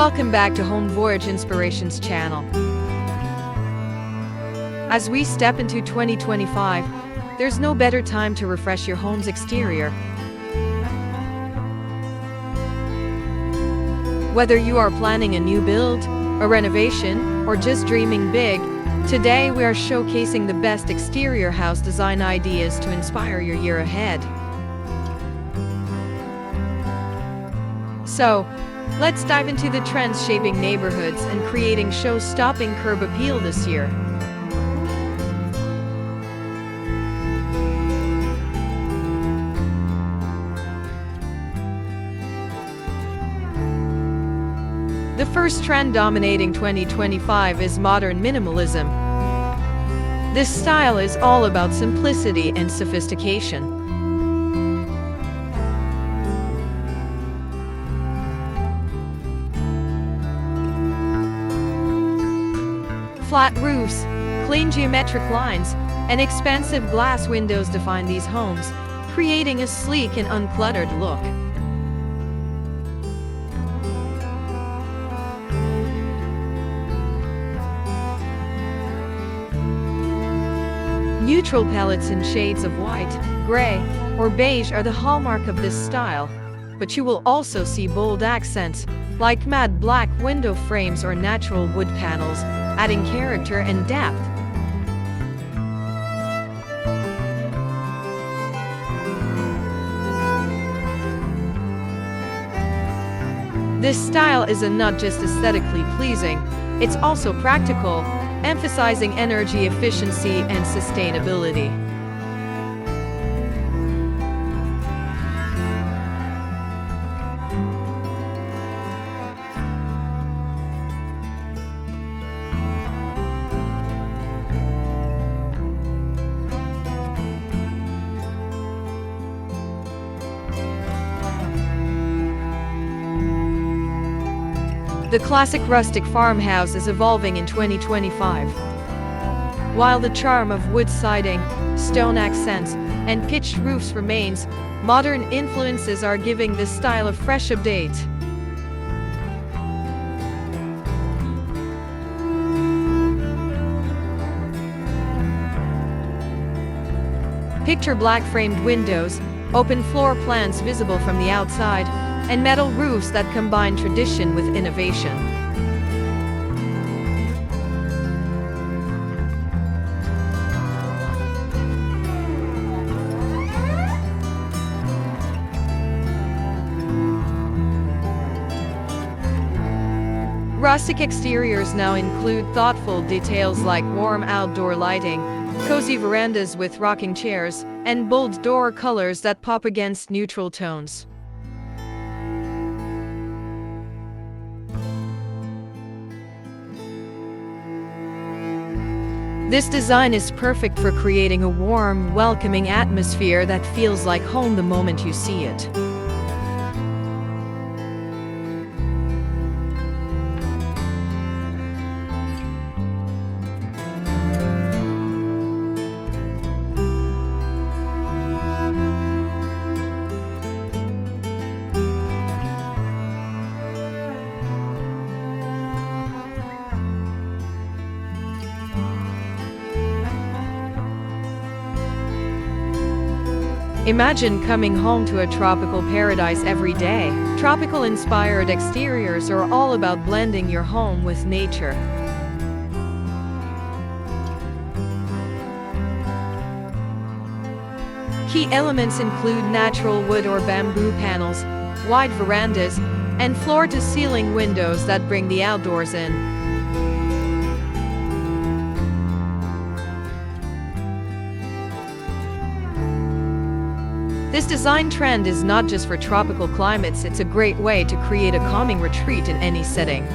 Welcome back to Home Voyage Inspirations channel. As we step into 2025, there's no better time to refresh your home's exterior. Whether you are planning a new build, a renovation, or just dreaming big, today we are showcasing the best exterior house design ideas to inspire your year ahead. So, let's dive into the trends shaping neighborhoods and creating show-stopping curb appeal this year. The first trend dominating 2025 is modern minimalism. This style is all about simplicity and sophistication. Flat roofs, clean geometric lines, and expansive glass windows define these homes, creating a sleek and uncluttered look. Neutral palettes in shades of white, gray, or beige are the hallmark of this style, but you will also see bold accents, like matte black window frames or natural wood panels, adding character and depth. This style is not just aesthetically pleasing, it's also practical, emphasizing energy efficiency and sustainability. The classic rustic farmhouse is evolving in 2025. While the charm of wood siding, stone accents, and pitched roofs remains, modern influences are giving this style a fresh update. Picture black-framed windows, open floor plans visible from the outside, and metal roofs that combine tradition with innovation. Rustic exteriors now include thoughtful details like warm outdoor lighting, cozy verandas with rocking chairs, and bold door colors that pop against neutral tones. This design is perfect for creating a warm, welcoming atmosphere that feels like home the moment you see it. Imagine coming home to a tropical paradise every day. Tropical-inspired exteriors are all about blending your home with nature. Key elements include natural wood or bamboo panels, wide verandas, and floor-to-ceiling windows that bring the outdoors in. This design trend is not just for tropical climates, it's a great way to create a calming retreat in any setting.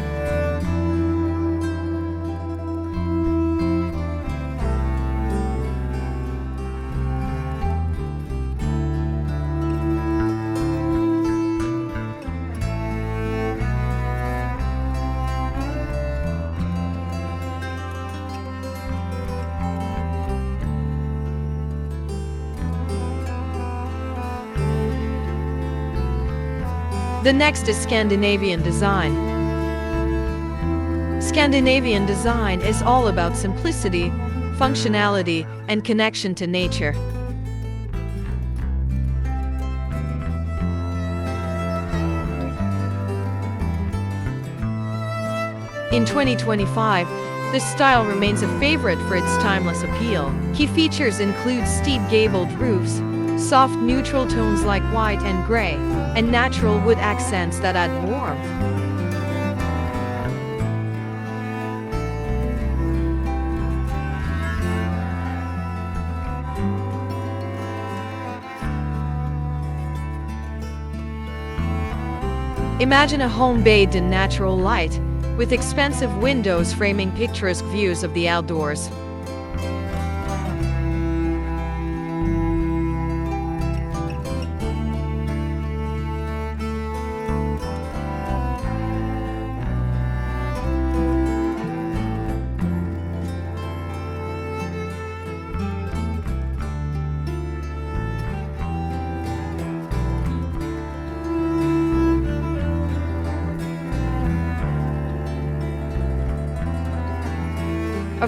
The next is Scandinavian design. Scandinavian design is all about simplicity, functionality, and connection to nature. In 2025, this style remains a favorite for its timeless appeal. Key features include steep gabled roofs, soft neutral tones like white and gray, and natural wood accents that add warmth. Imagine a home bathed in natural light, with expansive windows framing picturesque views of the outdoors.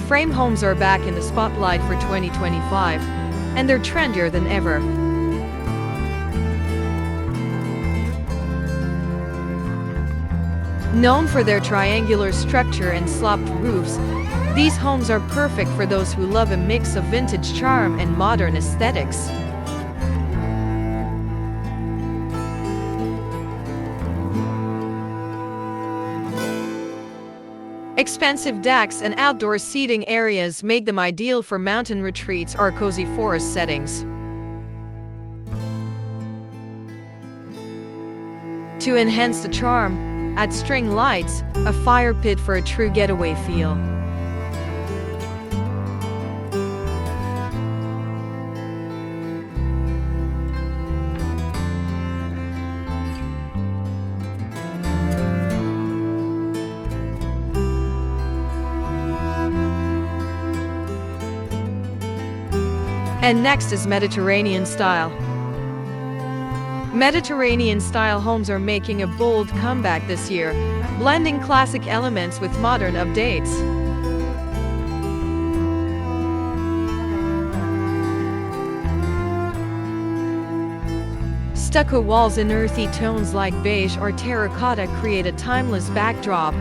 Frame homes are back in the spotlight for 2025, and they're trendier than ever. Known for their triangular structure and sloped roofs, these homes are perfect for those who love a mix of vintage charm and modern aesthetics. Expansive decks and outdoor seating areas make them ideal for mountain retreats or cozy forest settings. To enhance the charm, add string lights, a fire pit for a true getaway feel. And next is Mediterranean style. Mediterranean style homes are making a bold comeback this year, blending classic elements with modern updates. Stucco walls in earthy tones like beige or terracotta create a timeless backdrop,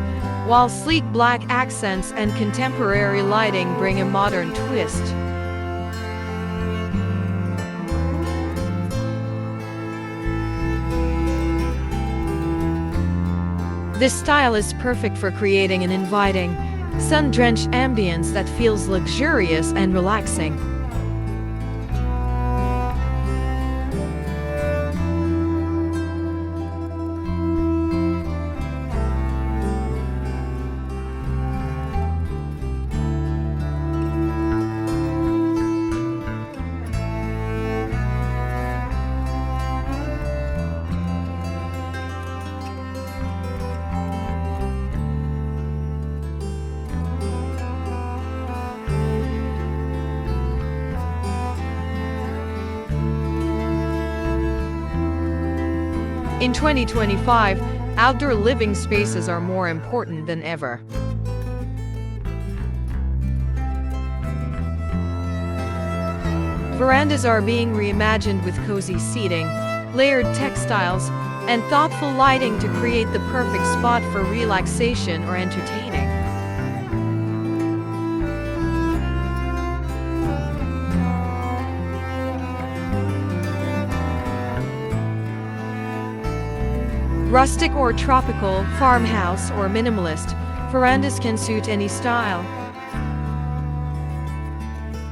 while sleek black accents and contemporary lighting bring a modern twist. This style is perfect for creating an inviting, sun-drenched ambience that feels luxurious and relaxing. In 2025, outdoor living spaces are more important than ever. Verandas are being reimagined with cozy seating, layered textiles, and thoughtful lighting to create the perfect spot for relaxation or entertaining. Rustic or tropical, farmhouse or minimalist, verandas can suit any style.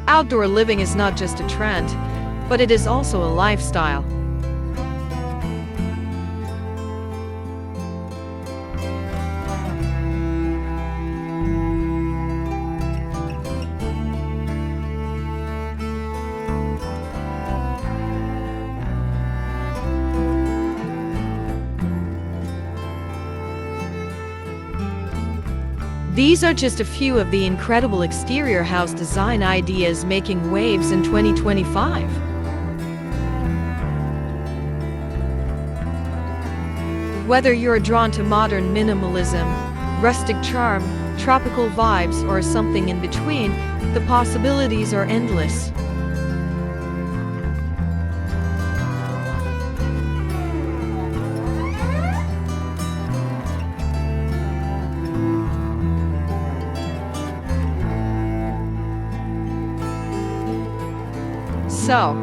Outdoor living is not just a trend, but it is also a lifestyle. These are just a few of the incredible exterior house design ideas making waves in 2025. Whether you're drawn to modern minimalism, rustic charm, tropical vibes, or something in between, the possibilities are endless. So,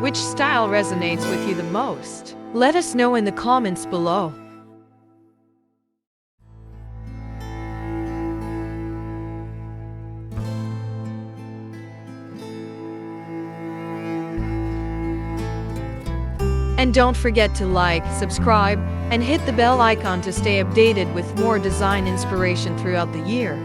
which style resonates with you the most? Let us know in the comments below. And don't forget to like, subscribe, and hit the bell icon to stay updated with more design inspiration throughout the year.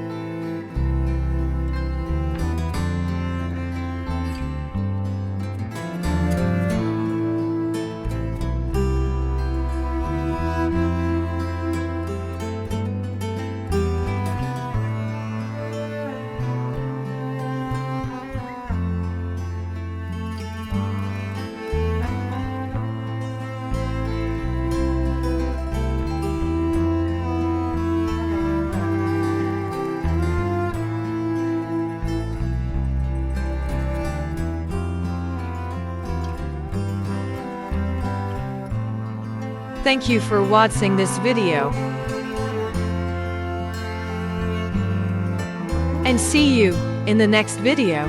Thank you for watching this video. And see you in the next video.